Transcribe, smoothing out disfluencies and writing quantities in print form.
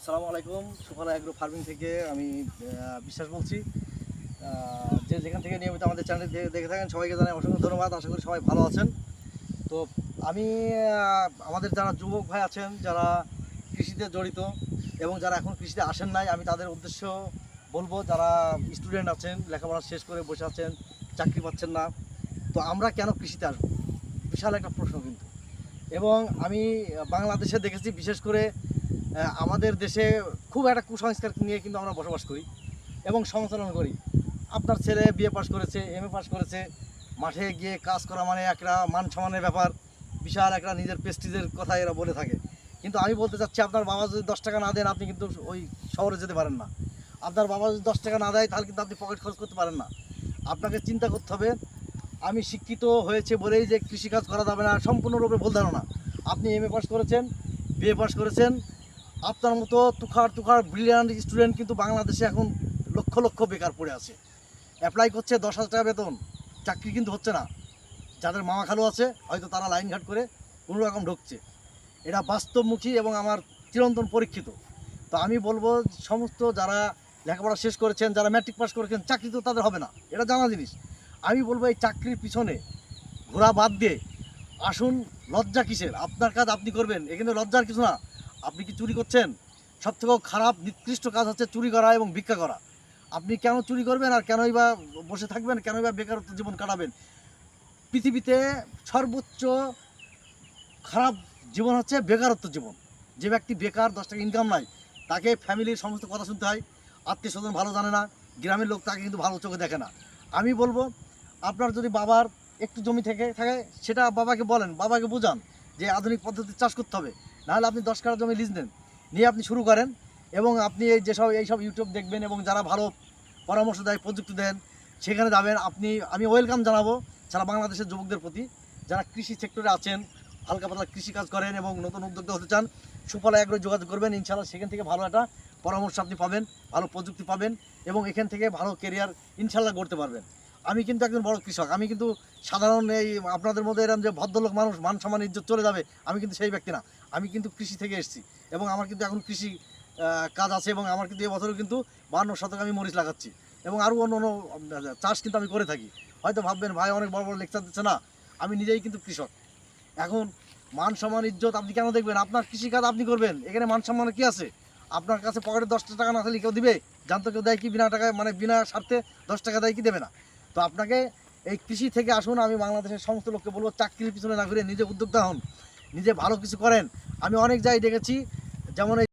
আসসালামু আলাইকুম। সুফলা agro farming থেকে আমি বিশ্বাস বলছি। যে যেখান থেকে নিয়মিত আমাদের চ্যানেল দেখে থাকেন সবাইকে জানাই অসংখ্য ধন্যবাদ। আশা করি সবাই ভালো আছেন। তো আমি আমাদের যারা যুবক ভাই আছেন, যারা কৃষিতে জড়িত এবং যারা এখন কৃষিতে আসেন নাই, আমি তাদের উদ্দেশ্য বলবো, যারা স্টুডেন্ট আছেন, লেখাপড়া শেষ করে বসে আছেন, চাকরি পাচ্ছেন না, তো আমরা কেন কৃষিতে আসবো? বিশাল একটা প্রশ্ন কিন্তু। এবং আমি বাংলাদেশে দেখেছি, বিশেষ করে আমাদের দেশে খুব একটা কুসংস্কার নিয়ে কিন্তু আমরা বসবাস করি এবং সমালোচনা করি। আপনার ছেলে বিএ পাস করেছে, এমএ পাস করেছে, মাঠে গিয়ে কাজ করা মানে একটা মান সম্মানের ব্যাপার, বিশাল একটা নিজের প্রেস্টিজের কথা এরা বলে থাকে। কিন্তু আমি বলতে চাচ্ছি, আপনার বাবা যদি 10 টাকা না দেন, আপনি কিন্তু ওই শহরে যেতে পারেন না। আপনার বাবা যদি 10 টাকা না দেয়, তাহলে কিন্তু আপনি পকেট খরচ করতে পারেন না। আপনাকে চিন্তা করতে হবে। আমি শিক্ষিত হয়েছে বলেই যে কৃষিকাজ করা যাবে না, সম্পূর্ণরূপে ভুল ধারণা। আপনি এমএ পাস করেছেন, বিএ পাস করেছেন, আপনার মতো তুখার ব্রিলিয়ান্ট স্টুডেন্ট কিন্তু বাংলাদেশে এখন লক্ষ লক্ষ বেকার পড়ে আছে। অ্যাপ্লাই করছে 10,000 টাকা বেতন, চাকরি কিন্তু হচ্ছে না। যাদের মামা খালু আছে, হয়তো তারা লাইন ঘাট করে কোনো রকম ঢুকছে। এটা বাস্তবমুখী এবং আমার চিরন্তন পরীক্ষিত। তো আমি বলবো, সমস্ত যারা লেখাপড়া শেষ করেছেন, যারা ম্যাট্রিক পাস করেছেন, চাকরি তো তাদের হবে না, এটা জানা জিনিস। আমি বলবো, এই চাকরির পিছনে ঘোরা বাদ দিয়ে আসুন। লজ্জা কিসের? আপনার কাজ আপনি করবেন, এখানে লজ্জার কিছু না। আপনি কি চুরি করছেন? সবথেকে খারাপ নিকৃষ্ট কাজ হচ্ছে চুরি করা এবং ভিক্ষা করা। আপনি কেন চুরি করবেন আর কেনই বা বসে থাকবেন, কেনই বা বেকারত্ব জীবন কাটাবেন? পৃথিবীতে সর্বোচ্চ খারাপ জীবন হচ্ছে বেকারত্ব জীবন। যে ব্যক্তি বেকার, 10 টাকা ইনকাম নাই, তাকে ফ্যামিলির সমস্ত কথা শুনতে হয়, আত্মীয় স্বজন ভালো জানে না, গ্রামের লোক তাকে কিন্তু ভালো চোখে দেখে না। আমি বলবো, আপনার যদি বাবার একটু জমি থেকে থাকে, সেটা বাবাকে বলেন, বাবাকে বোঝান যে আধুনিক পদ্ধতিতে চাষ করতে হবে। নাহলে আপনি 10 কাঠা জমি লিজ নেন, নিয়ে আপনি শুরু করেন। এবং আপনি এইসব ইউটিউব দেখবেন এবং যারা ভালো পরামর্শ দেয়, প্রযুক্তি দেন, সেখানে যাবেন। আমি ওয়েলকাম জানাবো সারা বাংলাদেশের যুবকদের প্রতি, যারা কৃষি সেক্টরে আছেন, হালকা পাতলা কৃষিকাজ করেন এবং নতুন উদ্যোক্তা হতে চান। সুফলা এগ্রো যোগাযোগ করবেন, ইনশাআল্লাহ সেখান থেকে ভালো একটা পরামর্শ আপনি পাবেন, ভালো প্রযুক্তি পাবেন এবং এখান থেকে ভালো কেরিয়ার ইনশাআল্লাহ গড়তে পারবেন। আমি কিন্তু একজন বড় কৃষক, আমি কিন্তু সাধারণ এই আপনাদের মধ্যে এরকম যে ভদ্রলোক মানুষ, মান সম্মান ইজ্জত চলে যাবে, আমি কিন্তু সেই ব্যক্তি না। আমি কিন্তু কৃষি থেকে এসেছি এবং আমার কিন্তু এখন কৃষি কাজ আছে এবং আমার কিন্তু এবছরও কিন্তু 52 শতক আমি মরিচ লাগাচ্ছি এবং আরও অন্য অন্য চাষ কিন্তু আমি করে থাকি। হয়তো ভাববেন, ভাই অনেক বড় বড় লেকচার দিচ্ছে না, আমি নিজেই কিন্তু কৃষক। এখন মান সম্মান ইজ্জত আপনি কেন দেখবেন? আপনার কৃষিকাজ আপনি করবেন, এখানে মান সম্মানের কী আছে? আপনার কাছে পকেটে 10 টাকা না থাকলে কেউ দিবে? জানতো কেউ দেয় কি বিনা টাকায়, মানে বিনা স্বার্থে 10 টাকা দেয় কি? দেবে না। তো আপনাকে এই কৃষি থেকে আসুন। আমি বাংলাদেশের সমস্ত লোককে বলবো, চাকরির পিছনে না ঘুরে নিজে উদ্যোক্তা হন, নিজে ভালো কিছু করেন। আমি অনেক জায়গায় দেখেছি, যেমন